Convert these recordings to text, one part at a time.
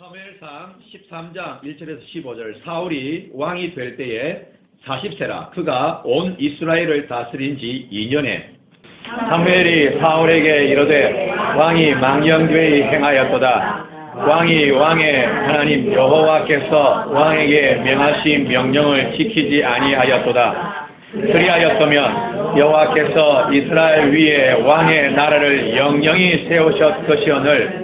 사무엘상 13장 1절에서 15절 사울이 왕이 될 때에 40세라 그가 온 이스라엘을 다스린 지 2년에 사무엘이 사울에게 이르되 왕이 망령되이 행하였도다. 왕이 왕의 하나님 여호와께서 왕에게 명하신 명령을 지키지 아니하였도다. 그리하였으면 여호와께서 이스라엘 위에 왕의 나라를 영영히 세우셨것이오늘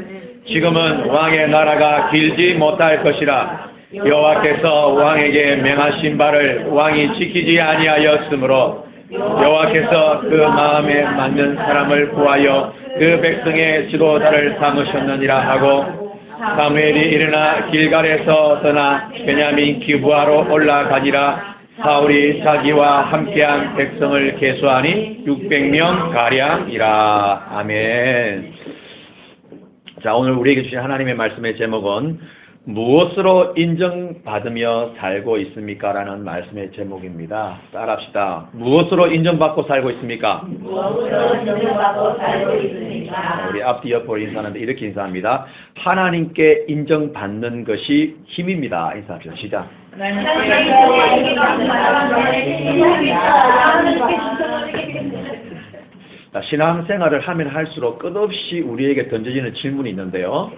지금은 왕의 나라가 길지 못할 것이라. 여호와께서 왕에게 명하신 바를 왕이 지키지 아니하였으므로 여호와께서 그 마음에 맞는 사람을 구하여 그 백성의 지도자를 삼으셨느니라 하고 사무엘이 일어나 길갈에서 떠나 베냐민 기브아로 올라가니라. 사울이 자기와 함께한 백성을 계수하니 600명 가량이라. 아멘. 자, 오늘 우리에게 주신 하나님의 말씀의 제목은 무엇으로 인정받으며 살고 있습니까? 라는 말씀의 제목입니다. 따라합시다. 무엇으로 인정받고 살고 있습니까? 무엇으로 인정받고 살고 있습니까? 우리 앞뒤 옆으로 인사하는데 이렇게 인사합니다. 하나님께 인정받는 것이 힘입니다. 인사합시다. 시작. 신앙생활을 하면 할수록 끝없이 우리에게 던져지는 질문이 있는데요.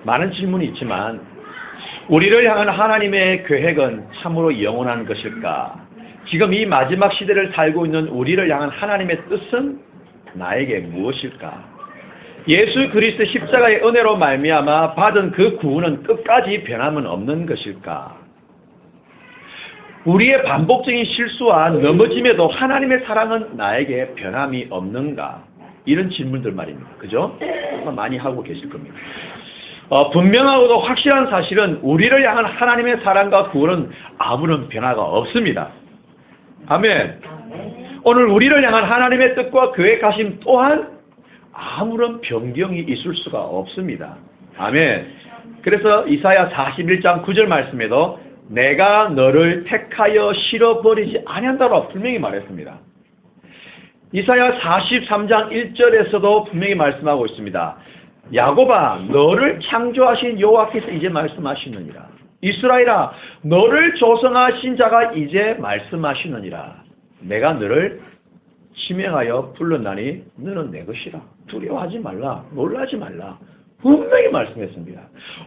많은 질문이 있지만 우리를 향한 하나님의 계획은 참으로 영원한 것일까? 지금 이 마지막 시대를 살고 있는 우리를 향한 하나님의 뜻은 나에게 무엇일까? 예수 그리스도의 십자가의 은혜로 말미암아 받은 그 구원은 끝까지 변함은 없는 것일까? 우리의 반복적인 실수와 넘어짐에도 하나님의 사랑은 나에게 변함이 없는가? 이런 질문들 말입니다. 그죠? 많이 하고 계실 겁니다. 분명하고도 확실한 사실은 우리를 향한 하나님의 사랑과 구원은 아무런 변화가 없습니다. 아멘. 오늘 우리를 향한 하나님의 뜻과 계획하심 또한 아무런 변경이 있을 수가 없습니다. 아멘. 그래서 이사야 41장 9절 말씀에도 내가 너를 택하여 실어버리지 아니한다고 분명히 말했습니다. 이사야 43장 1절에서도 분명히 말씀하고 있습니다. 야곱아 너를 창조하신 여호와께서 이제 말씀하시느니라. 이스라엘아 너를 조성하신 자가 이제 말씀하시느니라. 내가 너를 지명하여 불렀나니 너는 내 것이라. 두려워하지 말라. 놀라지 말라. 분명히 말씀했습니다.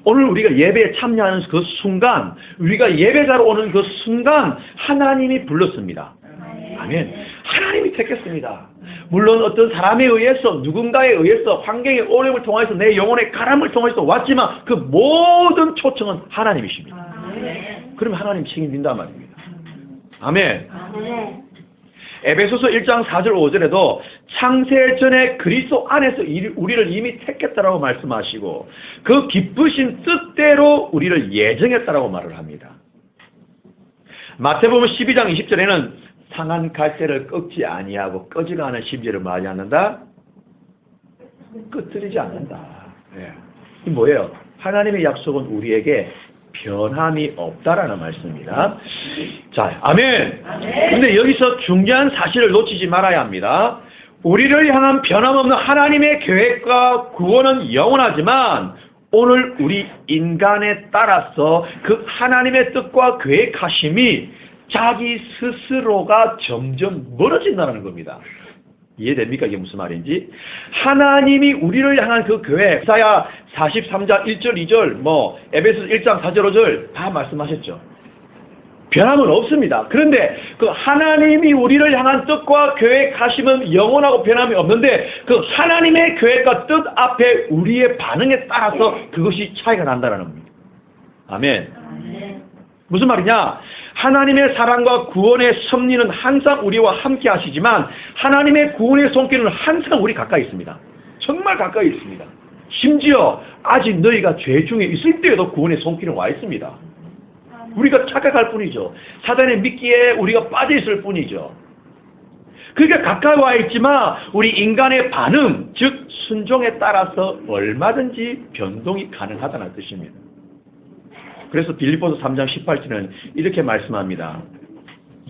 오늘 우리가 예배에 참여하는 그 순간, 우리가 예배자로 오는 그 순간 하나님이 불렀습니다. 아멘. 하나님이 택했습니다. 물론 어떤 사람에 의해서, 누군가에 의해서, 환경의 어려움을 통해서, 내 영혼의 가람을 통해서 왔지만 그 모든 초청은 하나님이십니다. 그러면 하나님 책임진단 말입니다. 아멘. 에베소서 1장 4절 5절에도 창세 전에 그리스도 안에서 우리를 이미 택했다라고 말씀하시고 그 기쁘신 뜻대로 우리를 예정했다라고 말을 합니다. 마태복음 12장 20절에는 상한 갈대를 꺾지 아니하고 꺼지가 않은 심지를 말하지 않는다? 끄트리지 않는다. 네. 이 뭐예요? 하나님의 약속은 우리에게 변함이 없다라는 말씀입니다. 자, 아멘. 근데 여기서 중요한 사실을 놓치지 말아야 합니다. 우리를 향한 변함없는 하나님의 계획과 구원은 영원하지만 오늘 우리 인간에 따라서 그 하나님의 뜻과 계획하심이 자기 스스로가 점점 멀어진다는 겁니다. 이해됩니까? 이게 무슨 말인지? 하나님이 우리를 향한 그 계획, 이사야 43장 1절, 2절, 에베소서 1장 4절, 5절 다 말씀하셨죠. 변함은 없습니다. 그런데 그 하나님이 우리를 향한 뜻과 계획하심은 영원하고 변함이 없는데 그 하나님의 계획과 뜻 앞에 우리의 반응에 따라서 그것이 차이가 난다는 겁니다. 아멘. 무슨 말이냐? 하나님의 사랑과 구원의 섭리는 항상 우리와 함께 하시지만 하나님의 구원의 손길은 항상 우리 가까이 있습니다. 정말 가까이 있습니다. 심지어 아직 너희가 죄 중에 있을 때에도 구원의 손길은 와 있습니다. 우리가 착각할 뿐이죠. 사단의 미끼에 우리가 빠져 있을 뿐이죠. 그러니까 가까이 와 있지만 우리 인간의 반응, 즉 순종에 따라서 얼마든지 변동이 가능하다는 뜻입니다. 그래서 빌립보서 3장 18절은 이렇게 말씀합니다.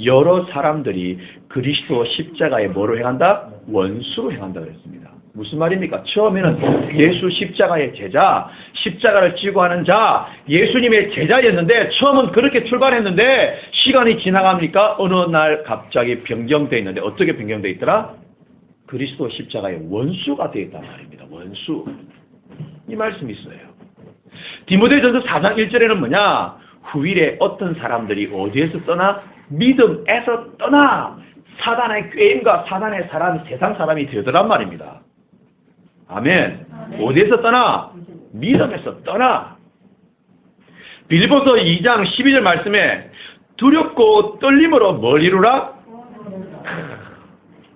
여러 사람들이 그리스도 십자가에 뭐로 행한다? 원수로 행한다 그랬습니다. 무슨 말입니까? 처음에는 예수 십자가의 제자, 십자가를 지고 하는 자, 예수님의 제자였는데 처음은 그렇게 출발했는데 시간이 지나갑니까? 어느 날 갑자기 변경되어 있는데 어떻게 변경되어 있더라? 그리스도 십자가의 원수가 되어 있단 말입니다. 원수. 이 말씀이 있어요. 디모데전서 4장 1절에는 뭐냐? 후일에 어떤 사람들이 어디에서 떠나? 믿음에서 떠나 사단의 꾀임과 사단의 사람, 세상 사람이 되더란 말입니다. 아멘. 어디에서 떠나? 믿음에서 떠나. 빌립보서 2장 12절 말씀에 두렵고 떨림으로 뭘 이루라?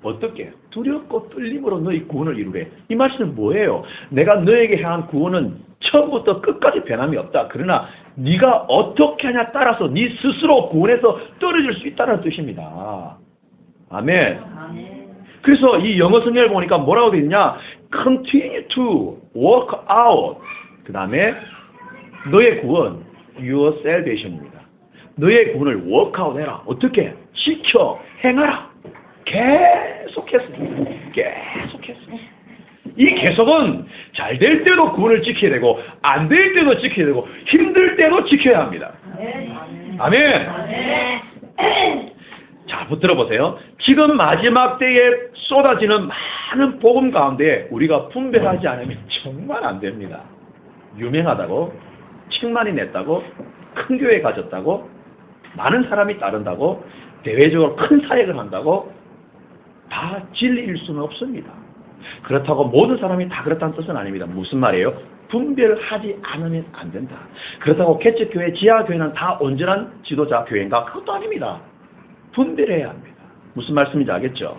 어떻게? 두렵고 떨림으로 너희 구원을 이루래. 이 말씀은 뭐예요? 내가 너에게 향한 구원은 처음부터 끝까지 변함이 없다. 그러나 네가 어떻게 하냐 따라서 네 스스로 구원에서 떨어질 수 있다는 뜻입니다. 아멘. 그래서 이 영어 성경을 보니까 뭐라고 되어 있냐? Continue to work out. 그 다음에 너의 구원, your salvation입니다. 너의 구원을 work out 해라. 어떻게? 지켜, 행하라. 계속해서. 이 계속은 잘 될 때도 구원을 지켜야 되고 안 될 때도 지켜야 되고 힘들 때도 지켜야 합니다. 아멘. 자, 들어보세요. 지금 마지막 때에 쏟아지는 많은 복음 가운데 우리가 분별하지 않으면 정말 안 됩니다. 유명하다고, 칭만이 냈다고, 큰 교회 가졌다고, 많은 사람이 따른다고, 대외적으로 큰 사역을 한다고 다 진리일 수는 없습니다. 그렇다고 모든 사람이 다 그렇다는 뜻은 아닙니다. 무슨 말이에요? 분별하지 않으면 안 된다. 그렇다고 개척교회, 지하교회는 다 온전한 지도자 교회인가? 그것도 아닙니다. 분별해야 합니다. 무슨 말씀인지 알겠죠?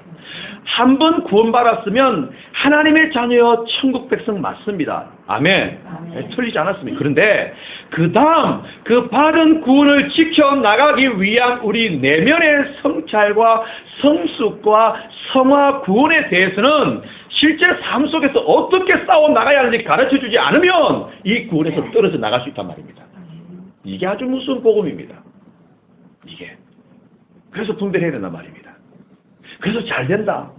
한 번 구원받았으면 하나님의 자녀여 천국 백성 맞습니다. 아멘. 네, 틀리지 않았습니다. 그런데 그 다음 그 받은 구원을 지켜나가기 위한 우리 내면의 성찰과 성숙과 성화 구원에 대해서는 실제 삶 속에서 어떻게 싸워나가야 하는지 가르쳐주지 않으면 이 구원에서 떨어져 나갈 수 있단 말입니다. 이게 아주 무서운 복음입니다. 이게. 그래서 분별해야 된단 말입니다. 그래서 잘 된다.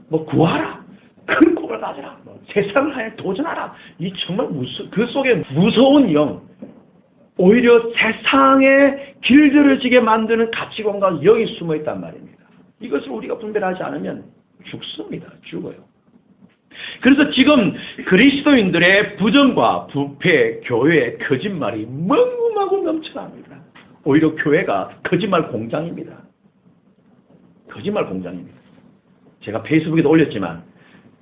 뭐 구하라. 큰 꿈을 가져라. 세상을 향해 도전하라. 이 정말 그 속에 무서운 영, 오히려 세상에 길들여지게 만드는 가치관과 영이 숨어 있단 말입니다. 이것을 우리가 분별하지 않으면 죽습니다. 죽어요. 그래서 지금 그리스도인들의 부정과 부패, 교회의 거짓말이 멍하고 넘쳐납니다. 오히려 교회가 거짓말 공장입니다. 거짓말 공장입니다. 제가 페이스북에도 올렸지만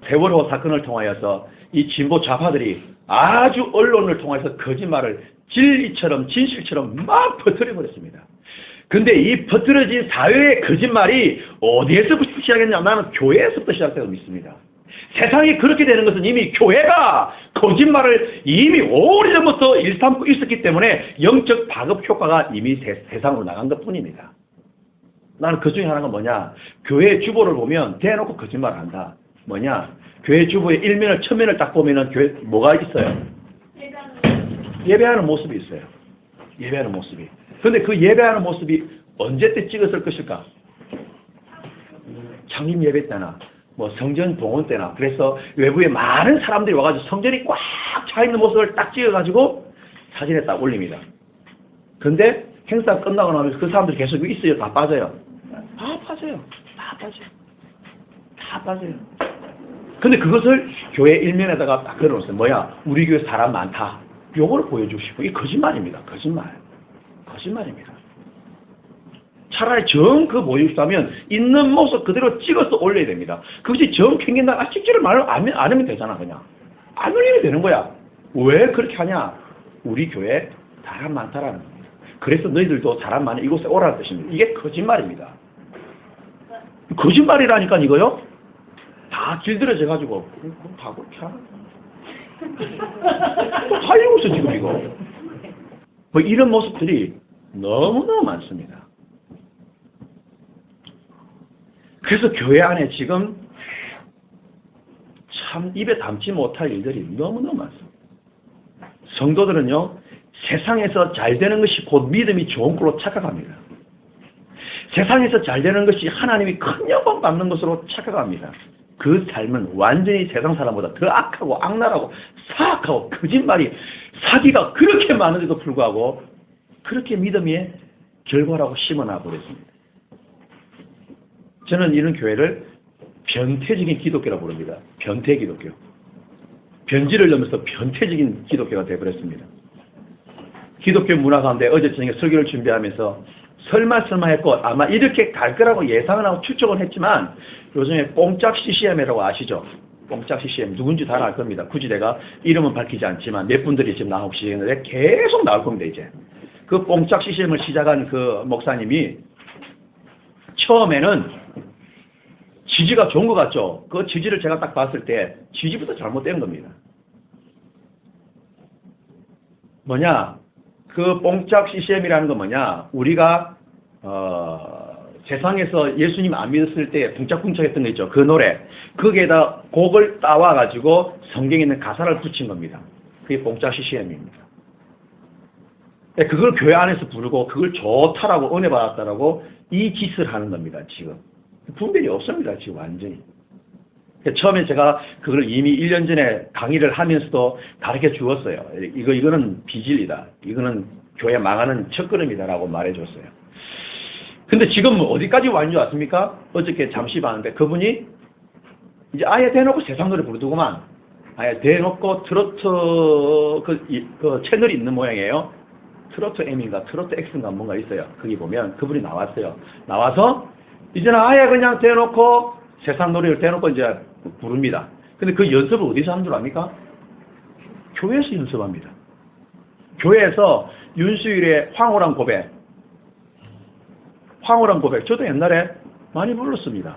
세월호 사건을 통하여서 이 진보 좌파들이 아주 언론을 통해서 거짓말을 진리처럼 진실처럼 막 퍼뜨려버렸습니다. 근데 이 퍼뜨려진 사회의 거짓말이 어디에서부터 시작했냐? 나는 교회에서부터 시작되고 믿습니다. 세상이 그렇게 되는 것은 이미 교회가 거짓말을 이미 오래전부터 일삼고 있었기 때문에 영적 파급 효과가 이미 세상으로 나간 것 뿐입니다. 나는 그 중에 하나가 뭐냐? 교회 주보를 보면 대놓고 거짓말을 한다. 뭐냐? 교회 주보의 일면을 천면을 딱 보면은 교회 뭐가 있어요? 예배하는 모습이 있어요. 예배하는 모습이. 근데 그 예배하는 모습이 언제 때 찍었을 것일까? 창립 예배 때나 뭐 성전 봉헌 때나. 그래서 외부에 많은 사람들이 와가지고 성전이 꽉 차 있는 모습을 딱 찍어가지고 사진에 딱 올립니다. 근데 행사 끝나고 나면 그 사람들이 계속 있어요? 다 빠져요? 다 빠져요. 다 빠져요. 다 빠져요. 근데 그것을 교회 일면에다가 딱 걸어놓았어요. 뭐야? 우리 교회 사람 많다. 요걸 보여주시고. 이게 거짓말입니다. 거짓말. 거짓말입니다. 차라리 정 그거 보여주다면 있는 모습 그대로 찍어서 올려야 됩니다. 그것이 정 캥긴다. 찍지를 안 하면 되잖아. 그냥. 안 올리면 되는 거야. 왜 그렇게 하냐? 우리 교회 사람 많다라는 겁니다. 그래서 너희들도 사람 많은 이곳에 오라는 뜻입니다. 이게 거짓말입니다. 거짓말이라니까 이거요? 다 길들여져가지고 다 그렇게 하는 다 이러고 있어 지금 이거. 뭐 이런 모습들이 너무너무 많습니다. 그래서 교회 안에 지금 참 입에 담지 못할 일들이 너무너무 많습니다. 성도들은요, 세상에서 잘 되는 것이 곧 믿음이 좋은 걸로 착각합니다. 세상에서 잘 되는 것이 하나님이 큰 영광 받는 것으로 착각합니다. 그 삶은 완전히 세상 사람보다 더 악하고 악랄하고 사악하고 거짓말이 사기가 그렇게 많은데도 불구하고 그렇게 믿음의 결과라고 심어놔 버렸습니다. 저는 이런 교회를 변태적인 기독교라고 부릅니다. 변태 기독교. 변질을 넘어서 변태적인 기독교가 되어버렸습니다. 기독교 문화 가운데 어제 저녁에 설교를 준비하면서 설마 했고 아마 이렇게 갈 거라고 예상을 하고 추측은 했지만 요즘에 뽕짝 CCM이라고 아시죠? 뽕짝 CCM 누군지 다 알 겁니다. 굳이 내가 이름은 밝히지 않지만 몇 분들이 지금 나오고 시작했는데 계속 나올 겁니다. 이제 그 뽕짝 CCM을 시작한 그 목사님이 처음에는 지지가 좋은 것 같죠? 그 지지를 제가 딱 봤을 때 지지부터 잘못된 겁니다. 뭐냐? 그 뽕짝 CCM이라는 건 뭐냐? 우리가 세상에서 예수님 안 믿었을 때 붕짝붕짝했던 거 있죠? 그 노래. 거기에다 곡을 따와가지고 성경에 있는 가사를 붙인 겁니다. 그게 뽕짝 CCM입니다. 그걸 교회 안에서 부르고 그걸 좋다라고 은혜 받았다라고 이 짓을 하는 겁니다. 지금. 분별이 없습니다. 지금 완전히. 처음에 제가 그걸 이미 1년 전에 강의를 하면서도 가르쳐 주었어요. 이거는 비진리다. 이거는 교회 망하는 첫걸음이다라고 말해줬어요. 근데 지금 어디까지 왔는지 아십니까? 어저께 잠시 봤는데 그분이 이제 아예 대놓고 세상 노래 부르더구만. 아예 대놓고 트로트 그 채널이 있는 모양이에요. 트로트 M인가 트로트 X인가 뭔가 있어요. 거기 보면 그분이 나왔어요. 나와서 이제는 아예 그냥 대놓고 세상 노래를 대놓고 이제 부릅니다. 근데 그 연습을 어디서 하는 줄 압니까? 교회에서 연습합니다. 교회에서 윤수일의 황홀한 고백. 황홀한 고백. 저도 옛날에 많이 불렀습니다.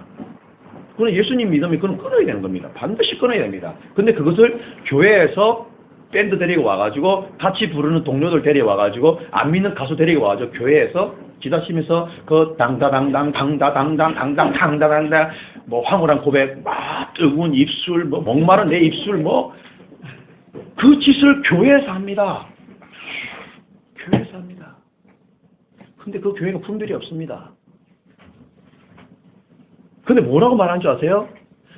그건 예수님 믿으면 그건 끊어야 되는 겁니다. 반드시 끊어야 됩니다. 근데 그것을 교회에서 밴드 데리고 와가지고 같이 부르는 동료들 데려와가지고 안 믿는 가수 데리고 와가지고 교회에서 기다시면서 그 당다당당 당다당당 당당 당다당당 뭐 황홀한 고백 막 뜨거운 입술 뭐 목마른 내 입술 뭐 그 짓을 교회에서 합니다. 교회에서 합니다. 근데 그 교회가 분별이 없습니다. 근데 뭐라고 말하는 줄 아세요?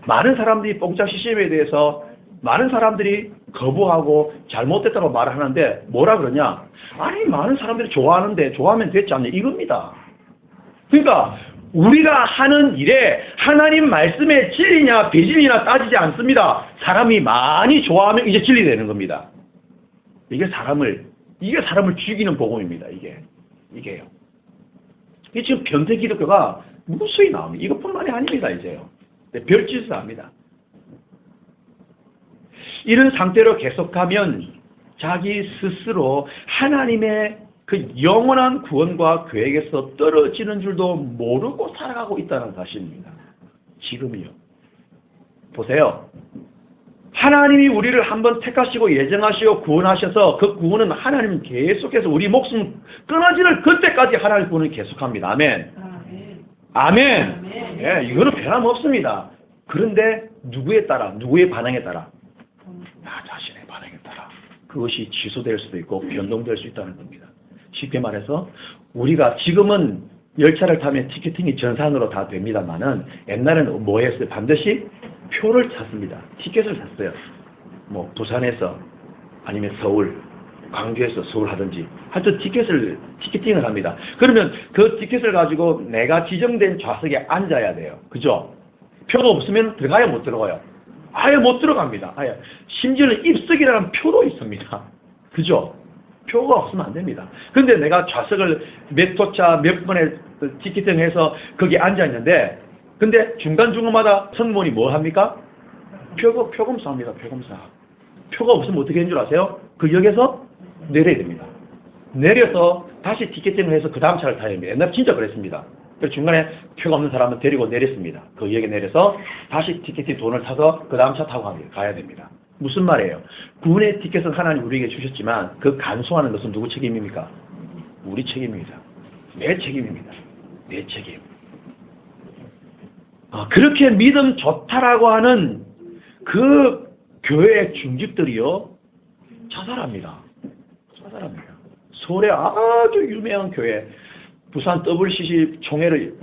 많은 사람들이 뽕짝 CCM에 대해서 많은 사람들이 거부하고 잘못됐다고 말을 하는데 뭐라 그러냐? 아니 많은 사람들이 좋아하는데 좋아하면 됐지 않냐 이겁니다. 그러니까 우리가 하는 일에 하나님 말씀의 진리냐 비진리냐 따지지 않습니다. 사람이 많이 좋아하면 이제 진리 되는 겁니다. 이게 사람을 죽이는 복음입니다. 이게요. 이게 지금 변태 기독교가 무수히 나옵니다. 이것뿐만이 아닙니다. 이제요. 별짓을 합니다. 이런 상태로 계속하면 자기 스스로 하나님의 그 영원한 구원과 계획에서 떨어지는 줄도 모르고 살아가고 있다는 사실입니다. 지금이요. 보세요. 하나님이 우리를 한번 택하시고 예정하시고 구원하셔서 그 구원은 하나님은 계속해서 우리 목숨 끊어지는 그때까지 하나님 구원을 계속합니다. 아멘. 아멘. 예, 이거는 변함없습니다. 그런데 누구에 따라, 누구의 반응에 따라? 나 자신의 반응에 따라 그것이 취소될 수도 있고 변동될 수 있다는 겁니다. 쉽게 말해서 우리가 지금은 열차를 타면 티켓팅이 전산으로 다 됩니다만은 옛날에는 뭐 했어요? 반드시 표를 샀습니다. 티켓을 샀어요. 뭐 부산에서 아니면 서울, 광주에서 서울 하든지 하여튼 티켓팅을 합니다. 그러면 그 티켓을 가지고 내가 지정된 좌석에 앉아야 돼요. 그죠? 표가 없으면 들어가야 못 들어가요. 아예 못 들어갑니다. 아예. 심지어는 입석이라는 표도 있습니다. 그죠? 표가 없으면 안 됩니다. 근데 내가 좌석을 몇 토차 몇 번에 티켓팅해서 거기 앉아 있는데 근데 중간중간마다 승무원이 뭐 합니까? 표검사 합니다. 표검사. 표가 없으면 어떻게 하는 줄 아세요? 그 역에서 내려야 됩니다. 내려서 다시 티켓팅을 해서 그 다음 차를 타야 됩니다. 옛날에 진짜 그랬습니다. 그래서 중간에 표가 없는 사람은 데리고 내렸습니다. 그 역에 내려서 다시 티켓팅 돈을 타서 그 다음 차 타고 가야 됩니다. 무슨 말이에요? 구원의 티켓은 하나님 우리에게 주셨지만 그 간수하는 것은 누구 책임입니까? 우리 책임입니다. 내 책임입니다. 내 책임. 그렇게 믿음 좋다라고 하는 그 교회의 중직들이요 자살합니다. 자살합니다. 서울에 아주 유명한 교회 부산 WCC 총회를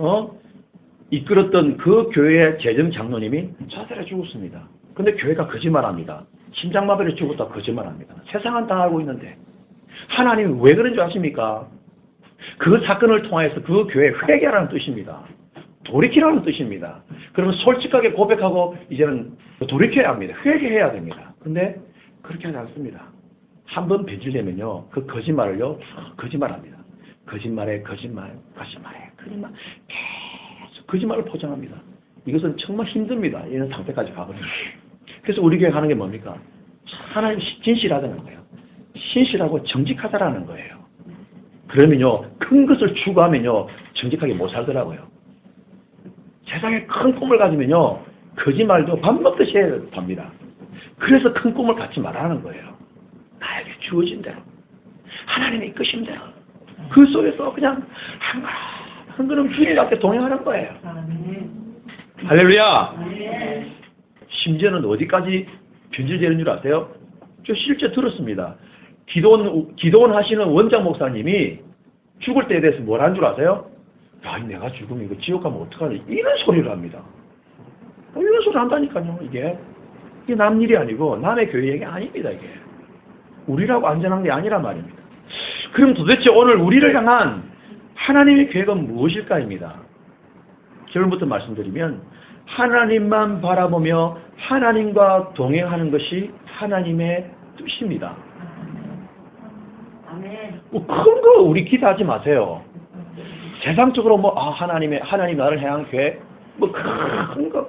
이끌었던 그 교회의 재정 장로님이 자살해 죽었습니다. 근데 교회가 거짓말합니다. 심장마비로 죽었다 거짓말합니다. 세상은 다 알고 있는데 하나님이 왜 그런 줄 아십니까? 그 사건을 통해서 그 교회 회개하라는 뜻입니다. 돌이키라는 뜻입니다. 그러면 솔직하게 고백하고 이제는 돌이켜야 합니다. 회개해야 됩니다. 근데 그렇게 하지 않습니다. 한 번 변질되면요, 그 거짓말을요, 거짓말합니다. 거짓말에 거짓말, 거짓말에 거짓말, 계속 거짓말을 포장합니다. 이것은 정말 힘듭니다. 이런 상태까지 가버립니다. 그래서 우리 교회 하는 게 뭡니까? 하나님 진실하다는 거예요. 신실하고 정직하다라는 거예요. 그러면요, 큰 것을 추구하면요, 정직하게 못 살더라고요. 세상에 큰 꿈을 가지면요, 거짓말도 밥 먹듯이 해야 합니다. 그래서 큰 꿈을 갖지 말라는 거예요. 나에게 주어진 대로, 하나님의 이끄신 대로, 그 속에서 그냥 한 걸음 주님 앞에 동행하는 거예요. 할렐루야! 심지어는 어디까지 변질되는 줄 아세요? 저 실제 들었습니다. 기도원 하시는 원장 목사님이 죽을 때에 대해서 뭘 한 줄 아세요? 야, 내가 죽으면 이거 지옥 가면 어떡하지? 이런 소리를 합니다. 이런 소리를 한다니까요, 이게. 이게 남 일이 아니고 남의 교회 얘기 아닙니다, 이게. 우리라고 안전한 게 아니란 말입니다. 그럼 도대체 오늘 우리를 향한 하나님의 계획은 무엇일까입니다. 결론부터 말씀드리면 하나님만 바라보며 하나님과 동행하는 것이 하나님의 뜻입니다. 뭐 큰 거 우리 기대하지 마세요. 세상적으로 하나님 나를 향한 계획, 큰 거,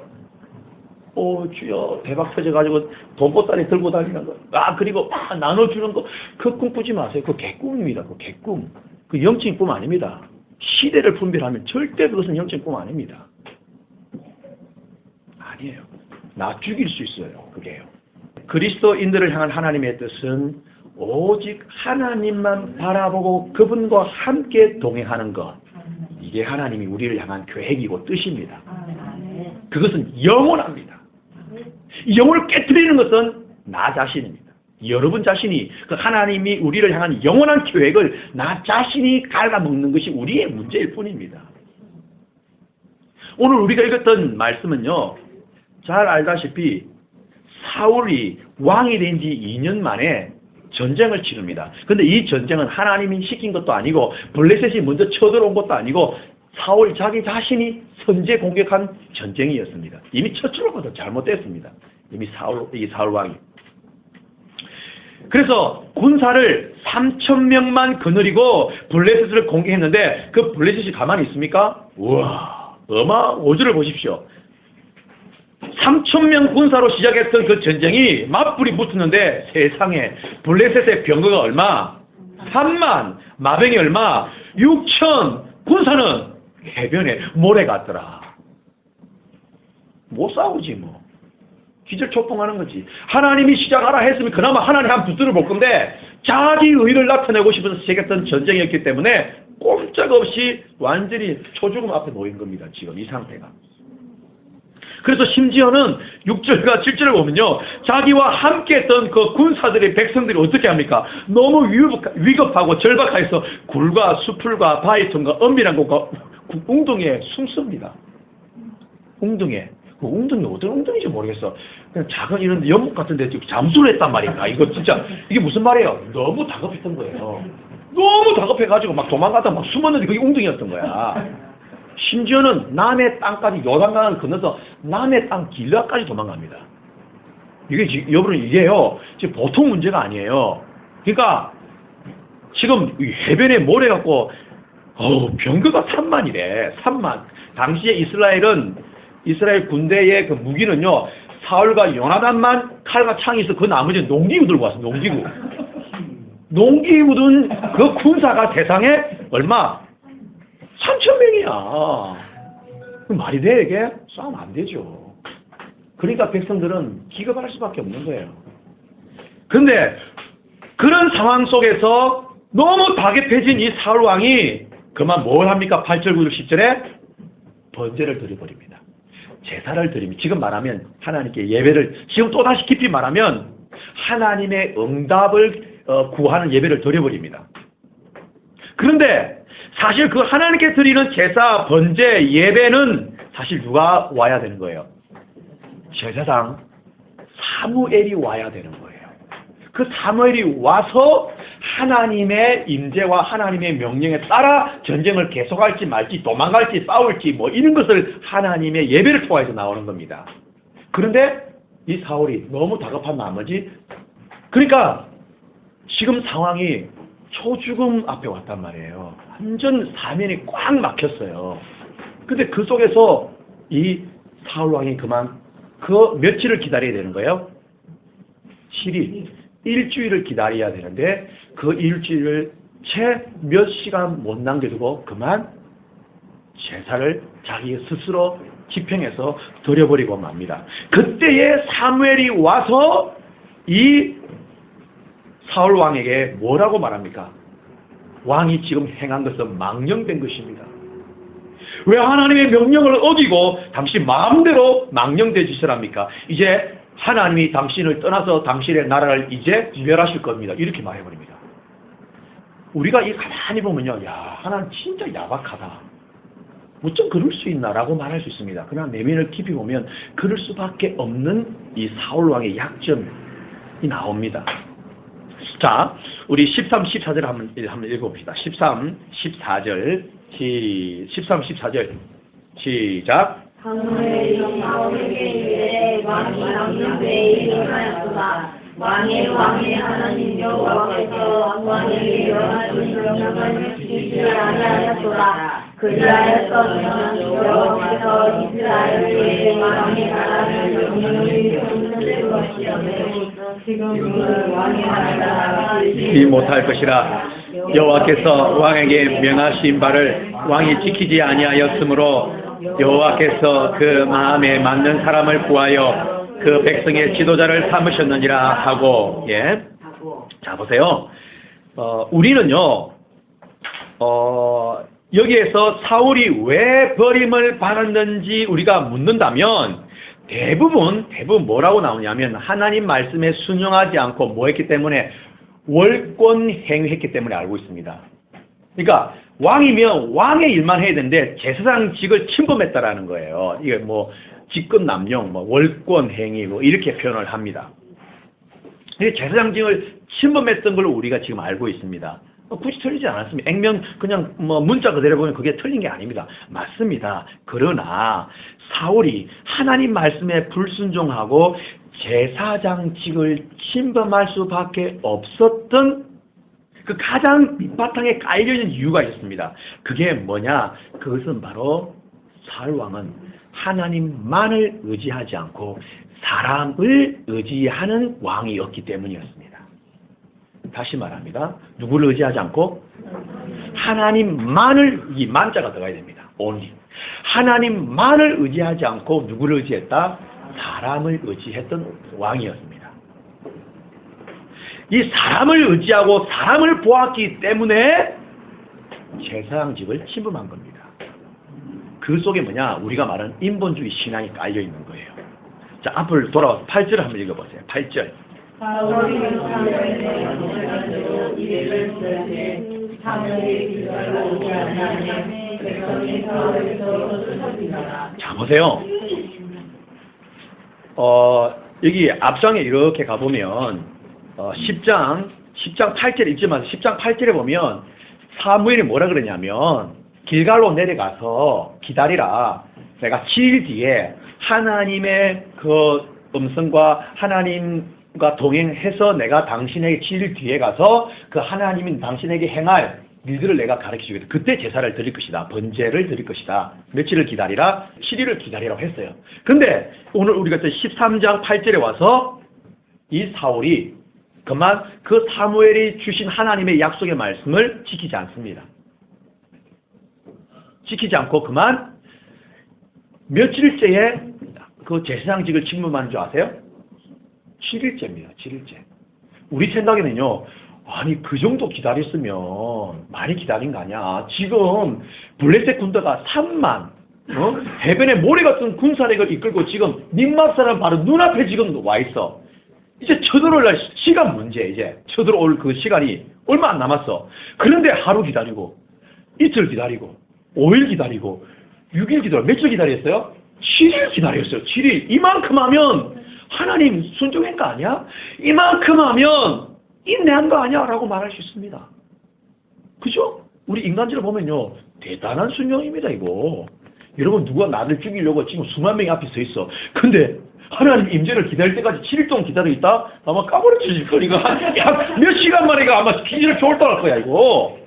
주여, 대박 터져가지고 돈보따리 들고 다니는 거, 그리고 나눠주는 거, 그 꿈 꾸지 마세요. 그 개꿈입니다. 그 개꿈. 그 영적인 꿈 아닙니다. 시대를 분별하면 절대 그것은 영적인 꿈 아닙니다. 아니에요. 나 죽일 수 있어요. 그게요. 그리스도인들을 향한 하나님의 뜻은 오직 하나님만 바라보고 그분과 함께 동행하는 것. 이게 하나님이 우리를 향한 계획이고 뜻입니다. 그것은 영원합니다. 영혼을 깨뜨리는 것은 나 자신입니다. 여러분 자신이 그 하나님이 우리를 향한 영원한 계획을 나 자신이 갉아먹는 것이 우리의 문제일 뿐입니다. 오늘 우리가 읽었던 말씀은요, 잘 알다시피 사울이 왕이 된 지 2년 만에 전쟁을 치릅니다. 그런데 이 전쟁은 하나님이 시킨 것도 아니고 블레셋이 먼저 쳐들어온 것도 아니고 사울 자기 자신이 선제 공격한 전쟁이었습니다. 이미 첫 출발부터 잘못됐습니다. 이미 사울 왕이. 그래서 군사를 3,000명만 거느리고 블레셋을 공격했는데 그 블레셋이 가만히 있습니까? 우와, 오주를 보십시오. 3,000명 군사로 시작했던 그 전쟁이 맞불이 붙었는데 세상에 블레셋의 병거가 얼마? 3만, 마병이 얼마? 6천, 군사는 해변에 모래 같더라. 못 싸우지 뭐. 기절초풍하는 거지. 하나님이 시작하라 했으면 그나마 하나님 한 붙들어 볼 건데 자기 의를 나타내고 싶어서 시작했던 전쟁이었기 때문에 꼼짝없이 완전히 초죽음 앞에 놓인 겁니다. 지금 이 상태가. 그래서 심지어는 6절과 7절을 보면요, 자기와 함께했던 그 군사들의 백성들이 어떻게 합니까? 너무 위급하고 절박해서 굴과 수풀과 바위틈과 엄밀한 곳과 웅덩이에 숨습니다. 웅덩이에. 그 웅덩이 어떤 웅덩이인지 모르겠어. 그냥 작은 이런 연못 같은 데 잠수를 했단 말인가. 이거 진짜 이게 무슨 말이에요? 너무 다급했던 거예요. 너무 다급해가지고 막 도망가다 막 숨었는데 그게 웅덩이였던 거야. 심지어는 남의 땅까지 요단강을 건너서 남의 땅 길라까지 도망갑니다. 이게 여러분 이게요, 지금 보통 문제가 아니에요. 그러니까 지금 해변에 모래 갖고 병거가 3만이래. 3만. 당시에 이스라엘 군대의 그 무기는요, 사울과 요나단만 칼과 창이 있어. 그 나머지는 농기구 들고 왔어. 농기구. 농기구든 그 군사가 세상에 얼마? 3,000명이야. 말이 돼, 이게? 싸우면 안 되죠. 그러니까 백성들은 기겁할 수밖에 없는 거예요. 근데 그런 상황 속에서 너무 다급해진 이 사울 왕이 그만 뭘 합니까? 8절, 9절, 10절에 번제를 드려버립니다. 제사를 드립니다. 지금 말하면 하나님께 예배를, 지금 또다시 깊이 말하면 하나님의 응답을 구하는 예배를 드려버립니다. 그런데 사실 그 하나님께 드리는 제사, 번제, 예배는 사실 누가 와야 되는 거예요? 제사장 사무엘이 와야 되는 거예요. 그 사무엘이 와서 하나님의 임재와 하나님의 명령에 따라 전쟁을 계속할지 말지 도망갈지 싸울지 뭐 이런 것을 하나님의 예배를 통해서 나오는 겁니다. 그런데 이 사울이 너무 다급한 나머지 그러니까 지금 상황이 초죽음 앞에 왔단 말이에요. 완전 사면이 꽉 막혔어요. 근데 그 속에서 이 사울 왕이 그만 그 며칠을 기다려야 되는 거예요? 7일. 일주일을 기다려야 되는데 그 일주일을 채 몇 시간 못 남겨두고 그만 제사를 자기 스스로 집행해서 드려버리고 맙니다. 그때에 사무엘이 와서 이 사울 왕에게 뭐라고 말합니까? 왕이 지금 행한 것은 망령된 것입니다. 왜 하나님의 명령을 어기고 당신 마음대로 망령된 짓을 합니까? 이제 하나님이 당신을 떠나서 당신의 나라를 이제 멸하실 겁니다. 이렇게 말해버립니다. 우리가 이 가만히 보면요. 야, 하나님 진짜 야박하다. 어쩜 그럴 수 있나라고 말할 수 있습니다. 그러나 내면을 깊이 보면 그럴 수밖에 없는 이 사울 왕의 약점이 나옵니다. 자, 우리 13, 14절 한번 읽어봅시다. 13, 14절 13, 14절 시작. 사무엘이 사울에게 이르되 왕이 망령되이 일어나였도다. 왕의 하나님 여호와께서 왕에게 명하신 명령을 지키지 아니하였도다. 그리하였더니 여호와께서 이스라엘에게 왕의 나라를 영원히 없는 것이 없으니 지금은 왕의 나라가 이 못할 것이라 여호와께서 왕에게 명하신 바를 왕이 지키지 아니하였으므로 여호와께서 그 마음에 맞는 사람을 구하여 그 백성의 지도자를 삼으셨느니라 하고. 예. 자, 보세요. 우리는요, 여기에서 사울이 왜 버림을 받았는지 우리가 묻는다면 대부분 뭐라고 나오냐면 하나님 말씀에 순종하지 않고 뭐 했기 때문에 월권 행위했기 때문에 알고 있습니다. 그러니까 왕이면 왕의 일만 해야 되는데 제사장직을 침범했다라는 거예요. 이게 뭐 직권 남용, 뭐 월권 행위 뭐 이렇게 표현을 합니다. 제사장직을 침범했던 걸 우리가 지금 알고 있습니다. 굳이 틀리지 않았습니다. 액면 그냥 뭐 문자 그대로 보면 그게 틀린 게 아닙니다. 맞습니다. 그러나 사울이 하나님 말씀에 불순종하고 제사장직을 침범할 수밖에 없었던 그 가장 밑바탕에 깔려있는 이유가 있었습니다. 그게 뭐냐? 그것은 바로 사울 왕은 하나님만을 의지하지 않고 사람을 의지하는 왕이었기 때문이었습니다. 다시 말합니다. 누구를 의지하지 않고 하나님만을, 이 만자가 들어가야 됩니다. only. 하나님만을 의지하지 않고 누구를 의지했다? 사람을 의지했던 왕이었습니다. 이 사람을 의지하고 사람을 보았기 때문에 제사장직을 침범한 겁니다. 그 속에 뭐냐? 우리가 말하는 인본주의 신앙이 깔려 있는 거예요. 자, 앞을 돌아와서 8절을 한번 읽어보세요. 8절. 사울이 사무엘에게 이르기를 쓰되 사무엘이 그들을 오지 아니하니 백성이 사울에서 쫓아지니라. 자, 보세요. 여기 앞장에 이렇게 가보면 10장 8절 읽지 마세요. 10장 8절에 보면 사무엘이 뭐라 그러냐면 길갈로 내려가서 기다리라. 내가 7일 뒤에 하나님의 그 음성과 하나님과 동행해서 내가 당신에게 7일 뒤에 가서 그 하나님인 당신에게 행할 일들을 내가 가르쳐주겠다. 그때 제사를 드릴 것이다. 번제를 드릴 것이다. 며칠을 기다리라? 7일을 기다리라고 했어요. 근데 오늘 우리가 13장 8절에 와서 이 사울이 그만 그 사무엘이 주신 하나님의 약속의 말씀을 지키지 않습니다. 지키지 않고 그만 며칠째에 그 제사장직을 침범하는 줄 아세요? 7일째입니다. 7일째. 우리 생각에는요. 아니 그 정도 기다렸으면 많이 기다린 거 아니야. 지금 블레셋 군대가 3만 해변에 모래 같은 군사력을 이끌고 지금 닉맛 사람 바로 눈앞에 지금 와 있어. 이제 쳐들어올 날 시간 문제. 이제 쳐들어올 그 시간이 얼마 안 남았어. 그런데 하루 기다리고 이틀 기다리고 5일 기다리고 6일 기다려. 며칠 기다렸어요? 7일 기다렸어요. 7일. 이만큼 하면 하나님 순종한 거 아니야? 이만큼 하면 인내한 거 아니야? 라고 말할 수 있습니다. 그죠? 우리 인간적으로 보면요. 대단한 순종입니다, 이거. 여러분, 누가 나를 죽이려고 지금 수만 명이 앞에 서 있어. 근데 하나님 임재를 기다릴 때까지 7일 동안 기다려 있다? 아마 까버려질 거니까. 야, 몇 시간 만에 아마 기지를 겨울떠날 거야, 이거.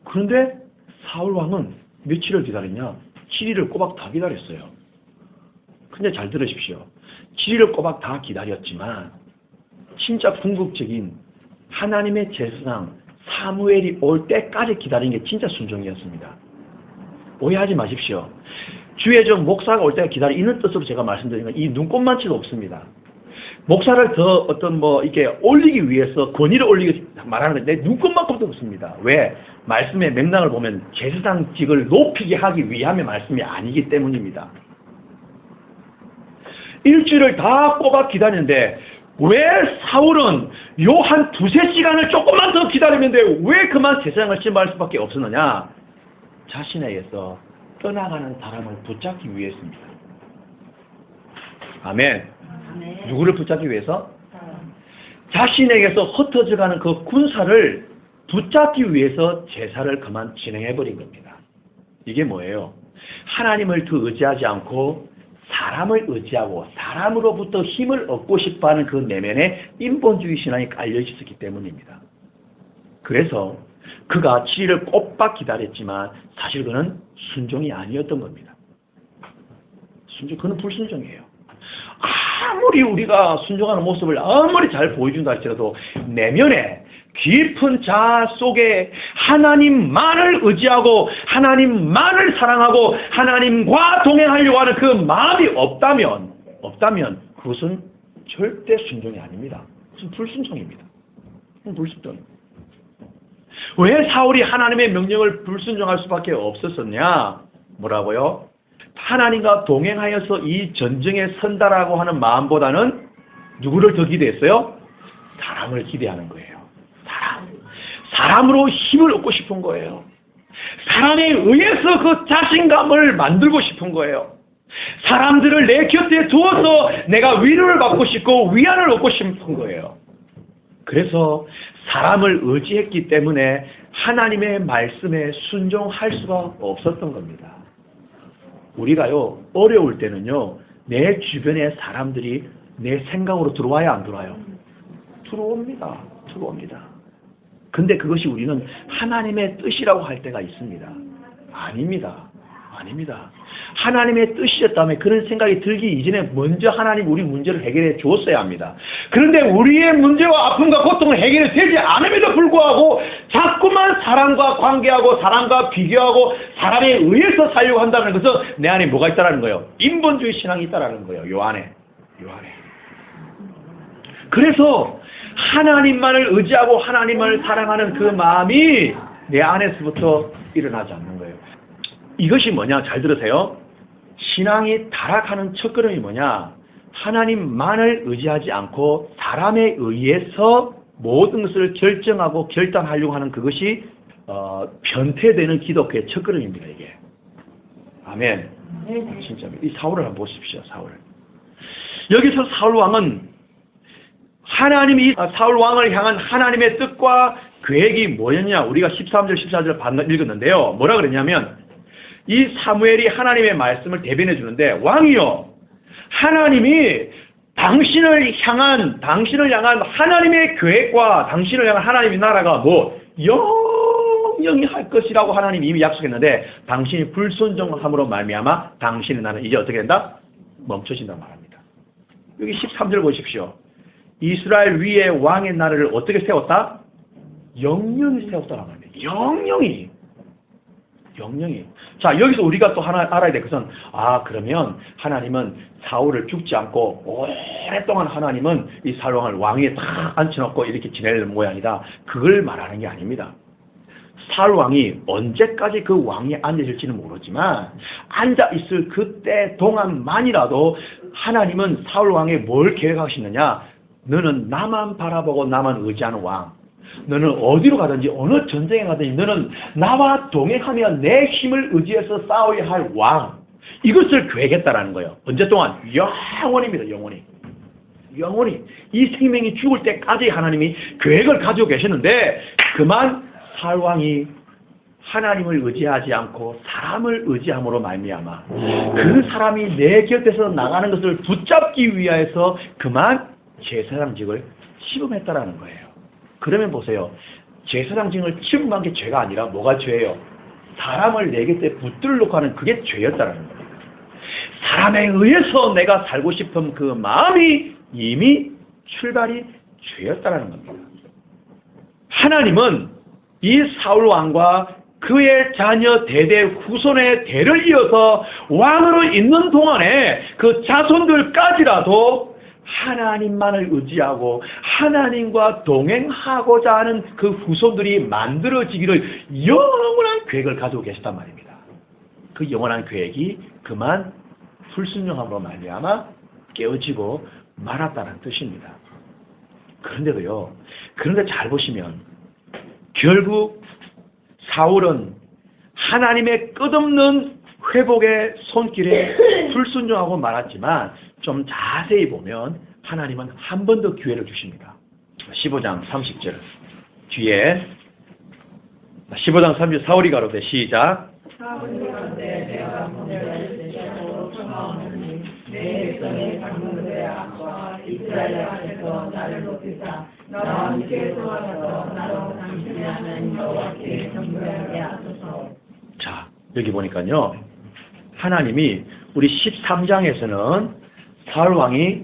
그런데 사울 왕은 며칠을 기다렸냐? 7일을 꼬박 다 기다렸어요. 근데 잘 들으십시오. 7일을 꼬박 다 기다렸지만 진짜 궁극적인 하나님의 제사장 사무엘이 올 때까지 기다린 게 진짜 순종이었습니다. 오해하지 마십시오. 주의 종 목사가 올 때까지 기다리는 뜻으로 제가 말씀드리는 건 이 눈꽃만치도 없습니다. 목사를 더 어떤 이렇게 올리기 위해서 권위를 올리기 말하는 데 눈꽃만큼도 없습니다. 왜? 말씀의 맥락을 보면 제사장직을 높이게 하기 위함의 말씀이 아니기 때문입니다. 일주일을 다 꼬박 기다리는데 왜 사울은 요 한 두세 시간을 조금만 더 기다리면 돼? 왜 그만 제사장을 신발할 수밖에 없었느냐? 자신에게서 떠나가는 사람을 붙잡기 위해서입니다. 아멘. 누구를 붙잡기 위해서? 자신에게서 흩어져가는 그 군사를 붙잡기 위해서 제사를 그만 진행해버린 겁니다. 이게 뭐예요? 하나님을 더 의지하지 않고 사람을 의지하고 사람으로부터 힘을 얻고 싶어하는 그 내면에 인본주의 신앙이 깔려 있었기 때문입니다. 그래서 그가 7일을 꼬박 기다렸지만 사실 그는 순종이 아니었던 겁니다. 그는 불순종이에요. 아무리 우리가 순종하는 모습을 아무리 잘 보여준다 할지라도 내면에 깊은 자아 속에 하나님만을 의지하고 하나님만을 사랑하고 하나님과 동행하려고 하는 그 마음이 없다면 그것은 절대 순종이 아닙니다. 그것은 불순종입니다. 불순종입니다. 왜 사울이 하나님의 명령을 불순종할 수밖에 없었었냐? 뭐라고요? 하나님과 동행하여서 이 전쟁에 선다라고 하는 마음보다는 누구를 더 기대했어요? 사람을 기대하는 거예요. 사람으로 힘을 얻고 싶은 거예요. 사람에 의해서 그 자신감을 만들고 싶은 거예요. 사람들을 내 곁에 두어서 내가 위로를 받고 싶고 위안을 얻고 싶은 거예요. 그래서 사람을 의지했기 때문에 하나님의 말씀에 순종할 수가 없었던 겁니다. 우리가요, 어려울 때는요, 내 주변의 사람들이 내 생각으로 들어와야 안 들어와요? 들어옵니다. 근데 그것이 우리는 하나님의 뜻이라고 할 때가 있습니다. 아닙니다. 하나님의 뜻이었다면 그런 생각이 들기 이전에 먼저 하나님 우리 문제를 해결해 주었어야 합니다. 그런데 우리의 문제와 아픔과 고통을 해결이 되지 않음에도 불구하고 자꾸만 사람과 관계하고 사람과 비교하고 사람에 의해서 살려고 한다는 것은 내 안에 뭐가 있다는 거예요? 인본주의 신앙이 있다는 거예요. 요 안에. 그래서 하나님만을 의지하고 하나님을 사랑하는 그 마음이 내 안에서부터 일어나지 않는 거예요. 이것이 뭐냐? 잘 들으세요. 신앙이 타락하는 첫걸음이 뭐냐? 하나님만을 의지하지 않고 사람에 의해서 모든 것을 결정하고 결단하려고 하는 그것이 변태되는 기독교의 첫걸음입니다. 이게. 아멘. 진짜입니다. 이 사울을 한번 보십시오. 사울. 여기서 사울 왕은 하나님이 사울 왕을 향한 하나님의 뜻과 계획이 뭐였냐? 우리가 13절, 14절 방금 읽었는데요. 뭐라 그랬냐면 이 사무엘이 하나님의 말씀을 대변해 주는데 왕이요, 하나님이 당신을 향한 하나님의 계획과 당신을 향한 하나님의 나라가 영영히 할 것이라고 하나님이 이미 약속했는데 당신이 불순종함으로 말미암아 당신의 나라는 이제 어떻게 된다? 멈춰진다 말합니다. 여기 13절 보십시오. 이스라엘 위에 왕의 나라를 어떻게 세웠다? 영영히 세웠다라고 합니다. 영영히. 자, 여기서 우리가 또 하나 알아야 될 것은, 그러면 하나님은 사울을 죽지 않고 오랫동안 하나님은 이 사울 왕을 왕위에 딱 앉혀놓고 이렇게 지낼 모양이다. 그걸 말하는 게 아닙니다. 사울 왕이 언제까지 그 왕위에 앉아있을지는 모르지만 앉아있을 그때 동안만이라도 하나님은 사울 왕에 뭘 계획하시느냐? 너는 나만 바라보고 나만 의지하는 왕. 너는 어디로 가든지 어느 전쟁에 가든지 너는 나와 동행하며 내 힘을 의지해서 싸워야 할 왕. 이것을 계획했다라는 거예요. 언제 동안? 영원입니다. 영원히. 영원히. 이 생명이 죽을 때까지 하나님이 계획을 가지고 계시는데 그만 사울왕이 하나님을 의지하지 않고 사람을 의지함으로 말미암아 그 사람이 내 곁에서 나가는 것을 붙잡기 위하여서 그만 제사장직을 시범했다라는 거예요. 그러면 보세요. 제사장직을 시범한 게 죄가 아니라 뭐가 죄예요? 사람을 내 곁에 붙들려고 하는 그게 죄였다라는 거예요. 사람에 의해서 내가 살고 싶은 그 마음이 이미 출발이 죄였다라는 겁니다. 하나님은 이 사울 왕과 그의 자녀 대대 후손의 대를 이어서 왕으로 있는 동안에 그 자손들까지라도 하나님만을 의지하고 하나님과 동행하고자 하는 그 후손들이 만들어지기를 영원한 계획을 가지고 계시단 말입니다. 그 영원한 계획이 그만 불순종함으로 말미암아 깨어지고 말았다는 뜻입니다. 그런데도요. 그런데 잘 보시면 결국 사울은 하나님의 끝없는 회복의 손길에 불순종하고 말았지만 좀 자세히 보면 하나님은 한 번 더 기회를 주십니다. 15장 30절 뒤에 15장 30절 사울이 가로되 시작 사울이 가로되 내가 문제를 대적으로 청하오니 내 백성의 장로들의 악과 이스라엘 앞에서 나를 높이사 나와 함께 도와서 나로 당신의 하나님 여호와께 경배하게 하소서. 자, 여기 보니까요. 하나님이 우리 13장에서는 사울 왕이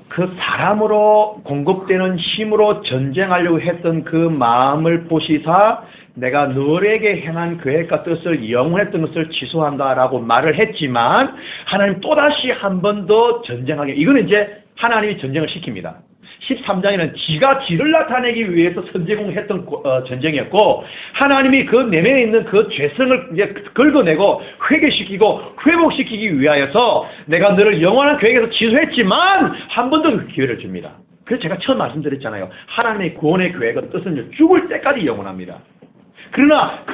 그 사람으로 공급되는 힘으로 전쟁하려고 했던 그 마음을 보시사 내가 너에게 행한 계획과 뜻을 영원했던 것을 취소한다라고 말을 했지만 하나님 또다시 한 번 더 전쟁하게 이거는 이제 하나님이 전쟁을 시킵니다. 13장에는 지가 지를 나타내기 위해서 선제공했던 전쟁이었고 하나님이 그 내면에 있는 그 죄성을 이제 긁어내고 회개시키고 회복시키기 위하여서 내가 너를 영원한 계획에서 취소했지만 한 번 더 기회를 줍니다. 그래서 제가 처음 말씀드렸잖아요. 하나님의 구원의 계획은 뜻은 죽을 때까지 영원합니다. 그러나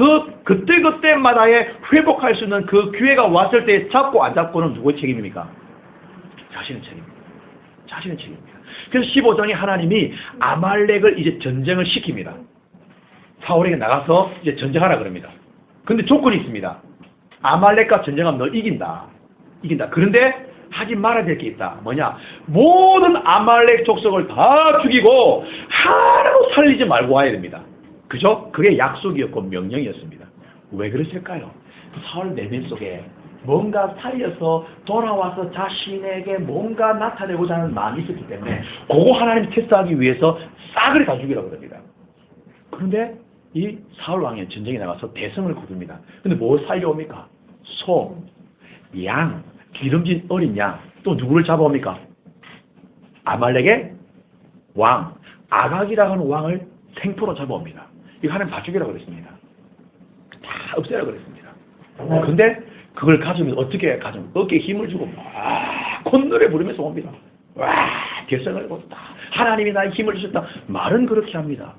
그때마다의 회복할 수 있는 그 기회가 왔을 때 잡고 안 잡고는 누구의 책임입니까? 자신의 책임입니다. 자신의 책임입니다. 그래서 15장에 하나님이 아말렉을 이제 전쟁을 시킵니다. 사울에게 나가서 이제 전쟁하라 그럽니다. 근데 조건이 있습니다. 아말렉과 전쟁하면 너 이긴다. 이긴다. 그런데 하지 말아야 될 게 있다. 뭐냐? 모든 아말렉 족속을 다 죽이고 하나도 살리지 말고 와야 됩니다. 그죠? 그게 약속이었고 명령이었습니다. 왜 그랬을까요? 사울 내면 속에 뭔가 살려서 돌아와서 자신에게 뭔가 나타내고자 하는 마음이 있었기 때문에 그거 하나님 테스트하기 위해서 싸그리 다 죽이라고 합니다. 그런데 이 사울 왕이 전쟁에 나가서 대성을 거둡니다. 근데 뭐 살려옵니까? 소, 양, 기름진 어린 양, 또 누구를 잡아옵니까? 아말렉의 왕, 아각이라고 하는 왕을 생포로 잡아옵니다. 이거 하나님 다 죽이라고 그랬습니다. 다 없애라고 그랬습니다. 근데 그걸 가지면 어떻게 가지면 어깨에 힘을 주고 막 콧노래 부르면서 옵니다. 와 결성을 거뒀다. 하나님이 나의 힘을 주셨다. 말은 그렇게 합니다.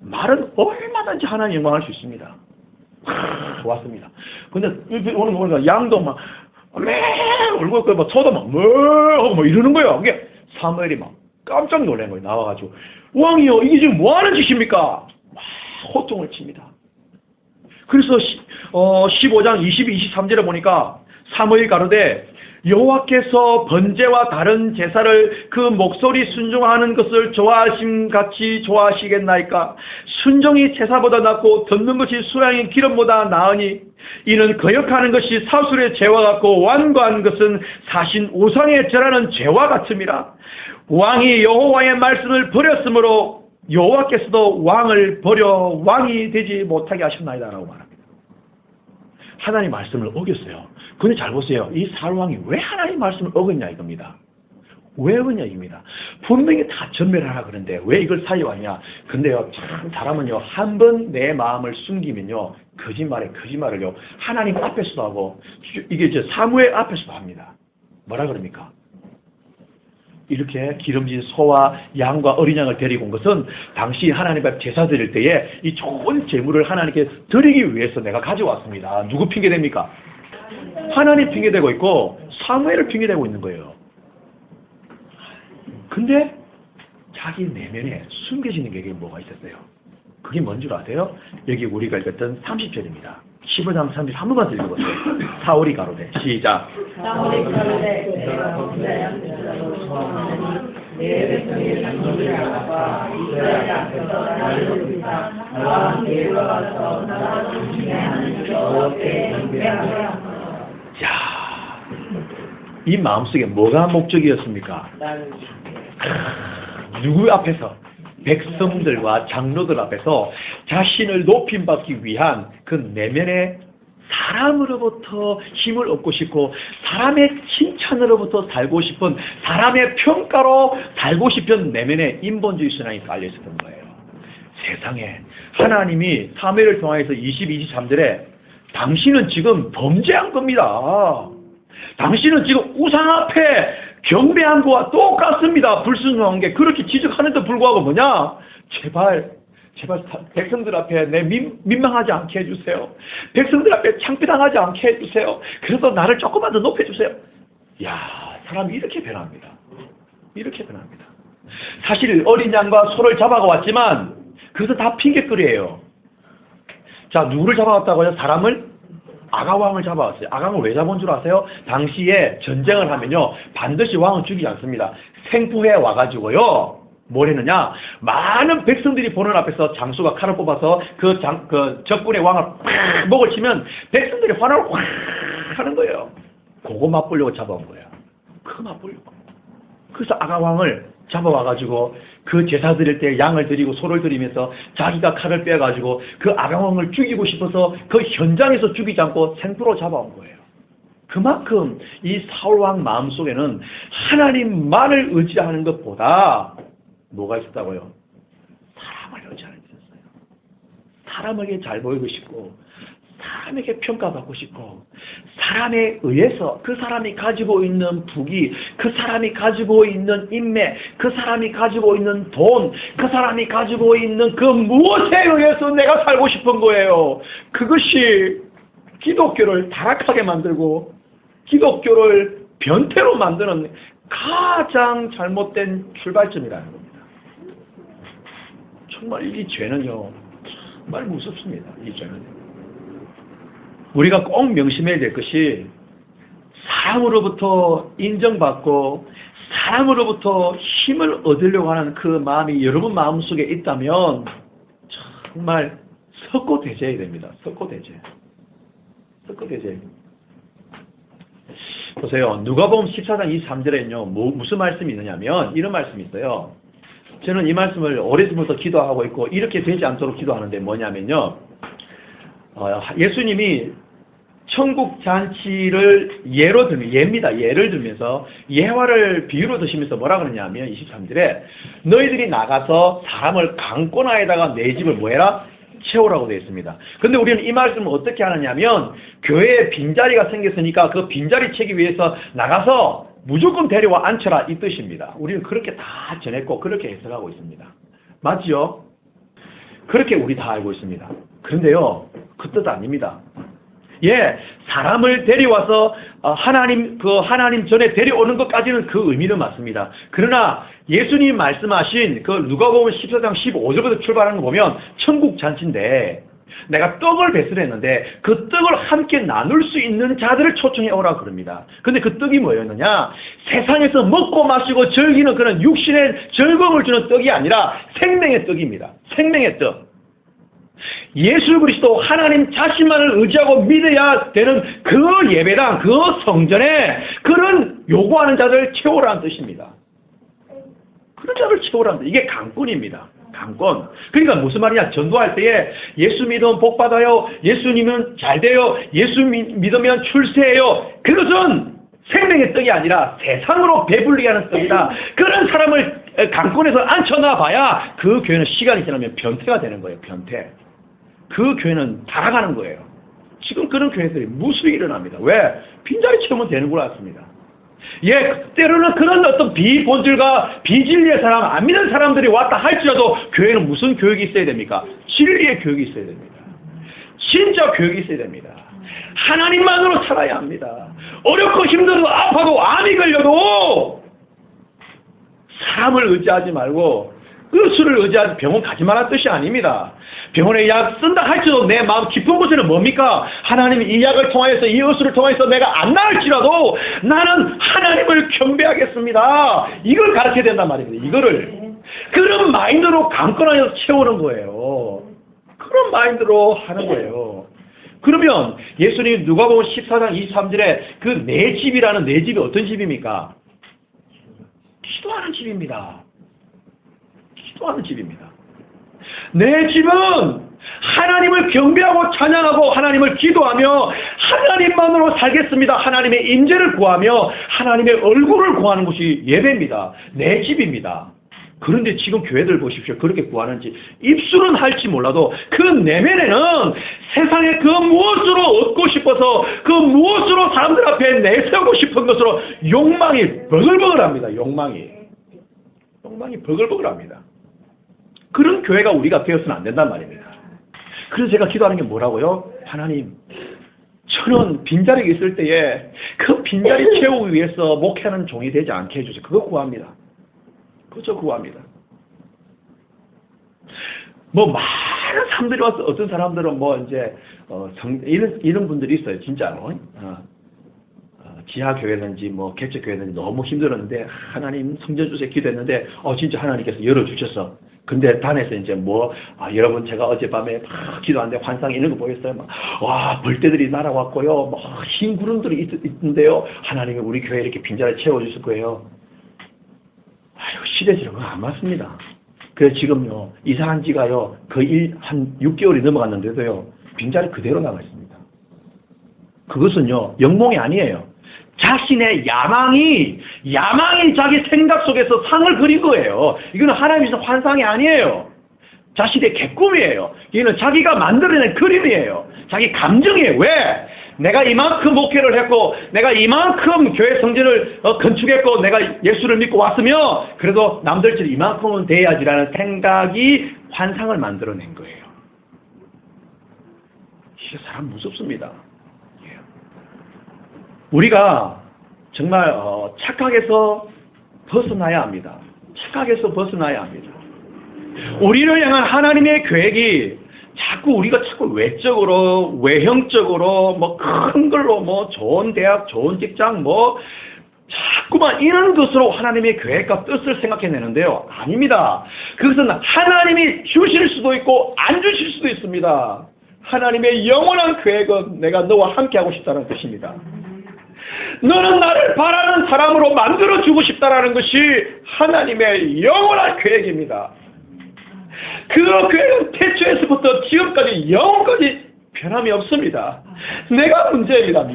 말은 얼마든지 하나님 영광할 수 있습니다. 좋았습니다. 근데 오늘 보니까 양도 막 울고 막 소도 막 하고 막 이러는 거예요. 이게 사무엘이 막 깜짝 놀란 거예요. 나와가지고 왕이요 이게 지금 뭐 하는 짓입니까? 막 호통을 칩니다. 그래서 15장 22, 23절에 보니까 사무엘이 가로되 여호와께서 번제와 다른 제사를 그 목소리 순종하는 것을 좋아하심같이 좋아하시겠나이까? 순종이 제사보다 낫고 듣는 것이 수양의 기름보다 나으니 이는 거역하는 것이 사술의 죄와 같고 완고한 것은 사신 우상의 절하는 죄와 같음이라. 왕이 여호와의 말씀을 버렸으므로 여호와께서도 왕을 버려 왕이 되지 못하게 하셨나이다 라고 말합니다. 하나님 말씀을 어겼어요. 근데 잘 보세요. 이 사울왕이 왜 하나님 말씀을 어겼냐 이겁니다. 왜 어겼냐 이겁니다. 분명히 다 전멸하라 그러는데 왜 이걸 살려왔냐. 근데요 참 사람은요 한 번 내 마음을 숨기면요 거짓말을요 하나님 앞에서도 하고 이게 이제 사무엘 앞에서도 합니다. 뭐라 그럽니까? 이렇게 기름진 소와 양과 어린 양을 데리고 온 것은 당시 하나님 앞 제사 드릴 때에 이 좋은 제물을 하나님께 드리기 위해서 내가 가져왔습니다. 누구 핑계 됩니까? 하나님 핑계대고 있고 사무엘을 핑계대고 있는 거예요. 근데 자기 내면에 숨겨지는 게 뭐가 있었어요? 그게 뭔 줄 아세요? 여기 우리가 읽었던 30절입니다. 15장 30절 한 번만 더 읽어보세요. 사울이 가로되 시작. 사울이 가로되 내가 범죄한 죄로 소망하니 내 백성의 장로들의 아빠 이스라엘 앞에서 나를 높이사 나와 함께 올라가서 나라 중심에 하는 여호와께 경배하게 하소서. 자, 이 마음속에 뭐가 목적이었습니까? 누구 앞에서? 백성들과 장로들 앞에서 자신을 높임받기 위한 그 내면의 사람으로부터 힘을 얻고 싶고 사람의 칭찬으로부터 살고 싶은 사람의 평가로 살고 싶은 내면의 인본주의 신앙이 깔려 있었던 거예요. 세상에 하나님이 사무엘을 통해서 23절에 당신은 지금 범죄한 겁니다. 당신은 지금 우상 앞에 경배한 거와 똑같습니다. 불순종한 게 그렇게 지적하는데 불구하고 뭐냐? 제발 백성들 앞에 내 민망하지 않게 해주세요. 백성들 앞에 창피당하지 않게 해주세요. 그래서 나를 조금만 더 높여주세요. 야, 사람이 이렇게 변합니다. 이렇게 변합니다. 사실 어린 양과 소를 잡아가 왔지만 그것은 다 핑계거리예요. 자, 누구를 잡아왔다고요? 사람을? 아가왕을 잡아왔어요. 아가왕을 왜 잡은 줄 아세요? 당시에 전쟁을 하면요 반드시 왕은 죽이지 않습니다. 생포해 와가지고요 뭘 했느냐? 많은 백성들이 보는 앞에서 장수가 칼을 뽑아서 그 적군의 왕을 팍 목을 치면 백성들이 화나고 확 하는 거예요. 그거 맛보려고 잡아온 거예요. 그거 맛보려고. 그래서 아가왕을 잡아와가지고 그 제사 드릴 때 양을 드리고 소를 드리면서 자기가 칼을 빼가지고 그 아가왕을 죽이고 싶어서 그 현장에서 죽이지 않고 생포로 잡아온 거예요. 그만큼 이 사울왕 마음속에는 하나님만을 의지하는 것보다 뭐가 있었다고요? 사람을 의지하는 게 있었어요. 사람에게 잘 보이고 싶고 사람에게 평가받고 싶고 사람에 의해서 그 사람이 가지고 있는 부귀, 그 사람이 가지고 있는 인맥, 그 사람이 가지고 있는 돈, 그 사람이 가지고 있는 그 무엇에 의해서 내가 살고 싶은 거예요. 그것이 기독교를 타락하게 만들고 기독교를 변태로 만드는 가장 잘못된 출발점이라는 겁니다. 정말 이 죄는요 정말 무섭습니다. 이 죄는. 우리가 꼭 명심해야 될 것이 사람으로부터 인정받고 사람으로부터 힘을 얻으려고 하는 그 마음이 여러분 마음속에 있다면 정말 석고대죄해야 됩니다. 석고대죄. 보세요. 누가복음 14장 23절에는요 무슨 말씀이 있느냐면 이런 말씀이 있어요. 저는 이 말씀을 오래전부터 기도하고 있고 이렇게 되지 않도록 기도하는데 뭐냐면요 예수님이 천국 잔치를 예를 들면서 예화를 비유로 드시면서 뭐라 그러냐면 23절에 너희들이 나가서 사람을 강권하에다가 내 집을 뭐해라? 채우라고 되어 있습니다. 근데 우리는 이 말씀을 어떻게 하느냐면 교회에 빈자리가 생겼으니까 그 빈자리 채기 위해서 나가서 무조건 데려와 앉혀라 이 뜻입니다. 우리는 그렇게 다 전했고 그렇게 해석하고 있습니다. 맞죠? 그렇게 우리 다 알고 있습니다. 그런데요 그 뜻 아닙니다. 예, 사람을 데려와서 하나님 전에 데려오는 것까지는 그 의미는 맞습니다. 그러나 예수님 말씀하신 그 누가복음 14장 15절부터 출발하는 거 보면 천국 잔치인데 내가 떡을 배설했는데 그 떡을 함께 나눌 수 있는 자들을 초청해 오라 그럽니다. 근데 그 떡이 뭐였느냐? 세상에서 먹고 마시고 즐기는 그런 육신의 즐거움을 주는 떡이 아니라 생명의 떡입니다. 생명의 떡. 예수 그리스도 하나님 자신만을 의지하고 믿어야 되는 그 예배당, 그 성전에 그런 요구하는 자들을 채우라는 뜻입니다. 그런 자들을 채우라는 뜻. 이게 강권입니다. 강권. 그러니까 무슨 말이냐? 전도할 때에 예수 믿으면 복 받아요. 예수님은 잘 돼요. 예수 믿으면 출세해요. 그것은 생명의 떡이 아니라 세상으로 배불리게 하는 떡이다. 그런 사람을 강권에서 앉혀놔 봐야 그 교회는 시간이 지나면 변태가 되는 거예요. 변태. 그 교회는 타락하는 거예요. 지금 그런 교회들이 무수히 일어납니다. 왜? 빈자리 채우면 되는 걸 알았습니다. 예, 때로는 그런 어떤 비본질과 비진리의 사람, 안 믿는 사람들이 왔다 할지라도 교회는 무슨 교육이 있어야 됩니까? 진리의 교육이 있어야 됩니다. 진짜 교육이 있어야 됩니다. 하나님만으로 살아야 합니다. 어렵고 힘들어도 아파도 암이 걸려도 사람을 의지하지 말고 의술을 의지하지 병원 가지 말라는 뜻이 아닙니다. 병원에 약 쓴다 할지라도 내 마음 깊은 곳에는 뭡니까? 하나님이 이 약을 통하여서 이 의술을 통해서 내가 안 나을지라도 나는 하나님을 경배하겠습니다. 이걸 가르쳐야 된단 말입니다. 이거를. 그런 마인드로 강권하여서 채우는 거예요. 그런 마인드로 하는 거예요. 그러면 예수님 누가복음 14장 23절에 그 내 집이라는 내 집이 어떤 집입니까? 기도하는 집입니다. 기도하는 집입니다. 내 집은 하나님을 경배하고 찬양하고 하나님을 기도하며 하나님만으로 살겠습니다. 하나님의 임재를 구하며 하나님의 얼굴을 구하는 곳이 예배입니다. 내 집입니다. 그런데 지금 교회들 보십시오. 그렇게 구하는지 입술은 할지 몰라도 그 내면에는 세상에 그 무엇으로 얻고 싶어서 그 무엇으로 사람들 앞에 내세우고 싶은 것으로 욕망이 버글버글합니다. 욕망이 버글버글합니다. 그런 교회가 우리가 되어서는 안 된단 말입니다. 그래서 제가 기도하는 게 뭐라고요? 하나님, 저는 빈자리가 있을 때에 그 빈자리 채우기 위해서 목회하는 종이 되지 않게 해주세요. 그거 구합니다. 그저 구합니다. 뭐 많은 사람들이 와서 어떤 사람들은 뭐 이제 이런 분들이 있어요. 진짜로 지하 교회든지 뭐 개척 교회든지 너무 힘들었는데 하나님 성전 주세요 기도했는데 진짜 하나님께서 열어주셔서 근데 단에서 이제 여러분 제가 어젯밤에 막 기도하는데 환상 이런 거 보였어요. 와 벌떼들이 날아왔고요. 흰 구름들이 있는데요. 하나님이 우리 교회 이렇게 빈자리 채워주실 거예요. 아유, 시대지는 그거 안 맞습니다. 그래서 지금요, 이사한 지가요, 거의 한 6개월이 넘어갔는데도요, 빈자리 그대로 나가 있습니다. 그것은요, 영몽이 아니에요. 자신의 야망이 자기 생각 속에서 상을 그린 거예요. 이거는 하나님께서 환상이 아니에요. 자신의 개꿈이에요. 이거는 자기가 만들어낸 그림이에요. 자기 감정이에요. 왜? 내가 이만큼 목회를 했고 내가 이만큼 교회 성전을 건축했고 내가 예수를 믿고 왔으며 그래도 남들처럼 이만큼은 돼야지라는 생각이 환상을 만들어낸 거예요. 이게 사람 무섭습니다. 우리가 정말 착각에서 벗어나야 합니다. 착각에서 벗어나야 합니다. 우리를 향한 하나님의 계획이 우리가 자꾸 외적으로, 외형적으로, 큰 걸로, 좋은 대학, 좋은 직장, 자꾸만 이런 것으로 하나님의 계획과 뜻을 생각해내는데요. 아닙니다. 그것은 하나님이 주실 수도 있고, 안 주실 수도 있습니다. 하나님의 영원한 계획은 내가 너와 함께 하고 싶다는 뜻입니다. 너는 나를 바라는 사람으로 만들어주고 싶다는 것이 하나님의 영원한 계획입니다. 그 계획은 태초에서부터 지금까지 영원까지 변함이 없습니다. 내가 문제입니다.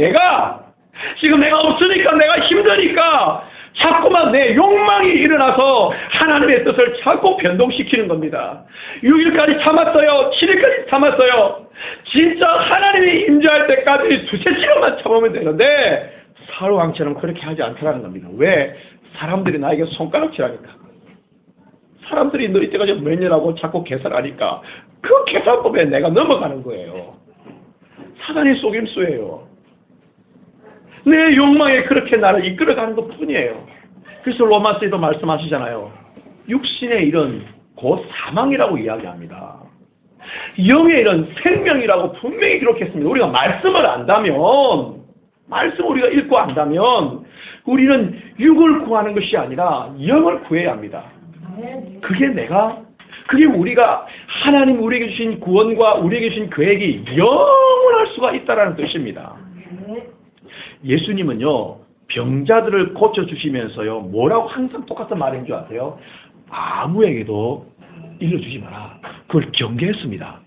지금 내가 없으니까 내가 힘드니까 자꾸만 내 욕망이 일어나서 하나님의 뜻을 자꾸 변동시키는 겁니다. 6일까지 참았어요. 7일까지 참았어요. 진짜 하나님이 임재할 때까지 두세 시간만 참으면 되는데 사울왕처럼 그렇게 하지 않더라는 겁니다. 왜? 사람들이 나에게 손가락질하니까. 사람들이 너 이때까지 몇 년하고 자꾸 계산하니까 그 계산법에 내가 넘어가는 거예요. 사단의 속임수예요. 내 욕망에 그렇게 나를 이끌어가는 것 뿐이에요. 그래서 로마서에도 말씀하시잖아요. 육신의 일은 곧 사망이라고 이야기합니다. 영의 일은 생명이라고 분명히 기록했습니다. 우리가 말씀을 안다면 말씀 우리가 읽고 안다면 우리는 육을 구하는 것이 아니라 영을 구해야 합니다. 그게 우리가 하나님 우리에게 주신 구원과 우리에게 주신 계획이 영원할 수가 있다는 뜻입니다. 예수님은요 병자들을 고쳐주시면서요 뭐라고 항상 똑같은 말인 줄 아세요? 아무에게도 일러주지 마라. 그걸 경계했습니다.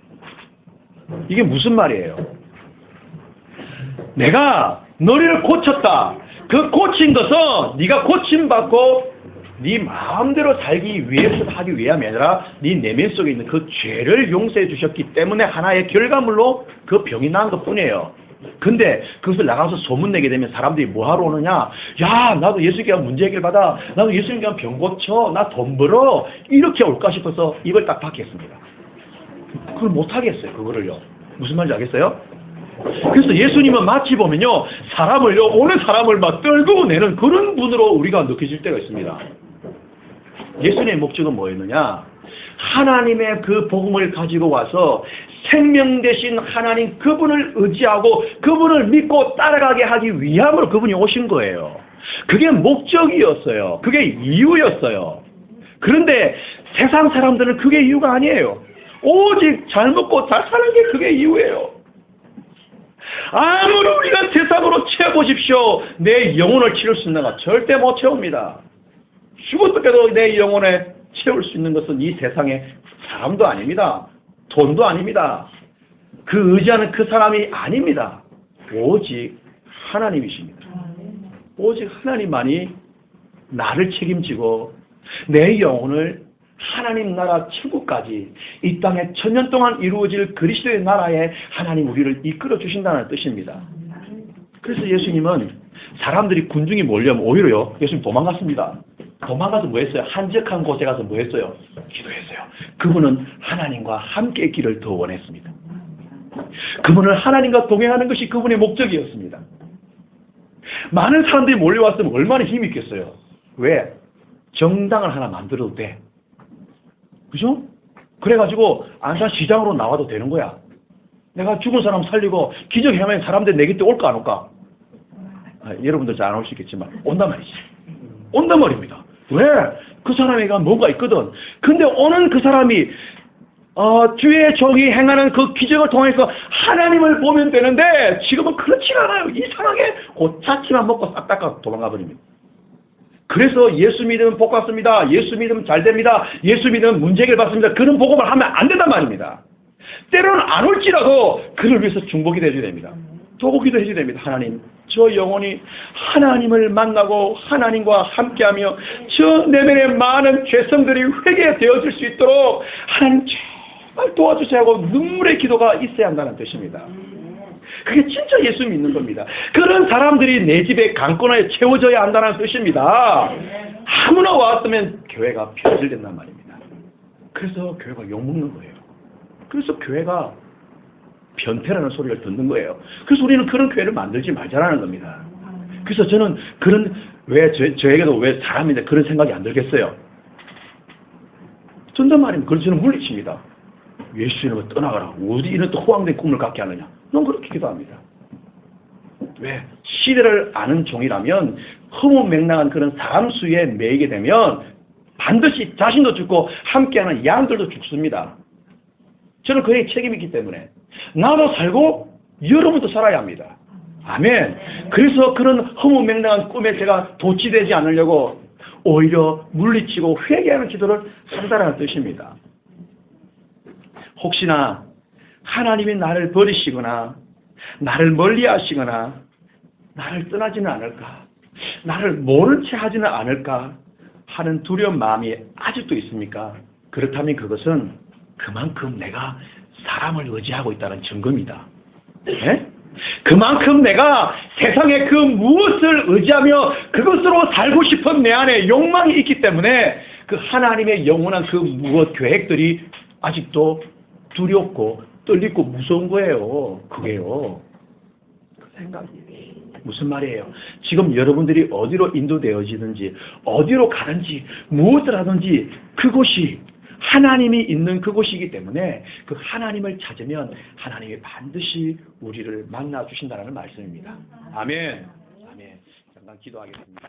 이게 무슨 말이에요? 내가 너희를 고쳤다. 그 고친 것은 네가 고침받고 네 마음대로 살기 위해서 하기 위함이 아니라 네 내면 속에 있는 그 죄를 용서해 주셨기 때문에 하나의 결과물로 그 병이 난 것뿐이에요. 근데 그것을 나가서 소문내게 되면 사람들이 뭐하러 오느냐? 야 나도 예수님께 문제 해결받아. 나도 예수님께 병 고쳐. 나 돈 벌어. 이렇게 올까 싶어서 입을 딱 닫겠습니다. 그걸 못하겠어요. 그거를요. 무슨 말인지 알겠어요? 그래서 예수님은 마치 보면요, 오는 사람을 막 떨고 내는 그런 분으로 우리가 느껴질 때가 있습니다. 예수님의 목적은 뭐였느냐? 하나님의 그 복음을 가지고 와서 생명 되신 하나님 그분을 의지하고 그분을 믿고 따라가게 하기 위함으로 그분이 오신 거예요. 그게 목적이었어요. 그게 이유였어요. 그런데 세상 사람들은 그게 이유가 아니에요. 오직 잘 먹고 잘 사는 게 그게 이유예요. 아무리 우리가 세상으로 채워보십시오. 내 영혼을 채울 수 있는가? 절대 못 채웁니다. 죽어도 내 영혼에 채울 수 있는 것은 이 세상에 사람도 아닙니다. 돈도 아닙니다. 그 의지하는 그 사람이 아닙니다. 오직 하나님이십니다. 오직 하나님만이 나를 책임지고 내 영혼을 하나님 나라 천국까지 이 땅에 천년 동안 이루어질 그리스도의 나라에 하나님 우리를 이끌어 주신다는 뜻입니다. 그래서 예수님은 사람들이 군중이 몰려면 오히려요, 예수님 도망갔습니다. 도망가서 뭐 했어요? 한적한 곳에 가서 뭐 했어요? 기도했어요. 그분은 하나님과 함께 있기를 더 원했습니다. 그분은 하나님과 동행하는 것이 그분의 목적이었습니다. 많은 사람들이 몰려왔으면 얼마나 힘이 있겠어요. 왜? 정당을 하나 만들어도 돼. 그죠? 그래가지고 안산시장으로 나와도 되는 거야. 내가 죽은 사람 살리고 기적하면 사람들이 내 곁에 올까 안 올까? 여러분들 잘 안 올 수 있겠지만 온단 말이지. 온단 말입니다. 왜? 그 사람에게 뭔가 있거든. 근데 오는 그 사람이 주의 종이 행하는 그 기적을 통해서 하나님을 보면 되는데 지금은 그렇지가 않아요. 이상하게 고차치만 먹고 싹 닦아 도망가 버립니다. 그래서 예수 믿으면 복 받습니다. 예수 믿으면 잘 됩니다. 예수 믿으면 문제 해결 받습니다. 그런 복음을 하면 안 된단 말입니다. 때로는 안 올지라도 그를 위해서 중보기도 해줘야 됩니다. 도구기도 해줘야 됩니다. 하나님, 저 영혼이 하나님을 만나고 하나님과 함께하며 저 내면의 많은 죄성들이 회개되어질 수 있도록 하나님 제발 도와주세요 하고 눈물의 기도가 있어야 한다는 뜻입니다. 그게 진짜 예수 믿는 겁니다. 그런 사람들이 내 집에 강권하에 채워져야 한다는 뜻입니다. 아무나 왔으면 교회가 변질된단 말입니다. 그래서 교회가 욕먹는 거예요. 그래서 교회가 변태라는 소리를 듣는 거예요. 그래서 우리는 그런 교회를 만들지 말자라는 겁니다. 그래서 저는 저에게도 왜 사람인데 그런 생각이 안 들겠어요. 전단 말입니다. 그래서 저는 물리칩니다. 예수님을 떠나가라. 어디 이런 또 호황된 꿈을 갖게 하느냐. 넌 그렇게 기도합니다. 왜? 시대를 아는 종이라면 허무맹랑한 그런 사람 수에 매이게 되면 반드시 자신도 죽고 함께하는 양들도 죽습니다. 저는 그에 책임이 있기 때문에 나도 살고 여러분도 살아야 합니다. 아멘. 그래서 그런 허무맹랑한 꿈에 제가 도취되지 않으려고 오히려 물리치고 회개하는 기도를 한다는 뜻입니다. 혹시나 하나님이 나를 버리시거나 나를 멀리하시거나 나를 떠나지는 않을까, 나를 모른 채 하지는 않을까 하는 두려운 마음이 아직도 있습니까? 그렇다면 그것은 그만큼 내가 사람을 의지하고 있다는 증거입니다. 네? 그만큼 내가 세상에 그 무엇을 의지하며 그것으로 살고 싶은 내 안에 욕망이 있기 때문에 그 하나님의 영원한 그 무엇 계획들이 아직도 두렵고 떨리고 무서운 거예요. 그게요. 그 생각이. 무슨 말이에요? 지금 여러분들이 어디로 인도되어지든지 어디로 가든지 무엇을 하든지 그곳이 하나님이 있는 그곳이기 때문에 그 하나님을 찾으면 하나님이 반드시 우리를 만나 주신다는 말씀입니다. 아멘. 아멘. 잠깐 기도하겠습니다.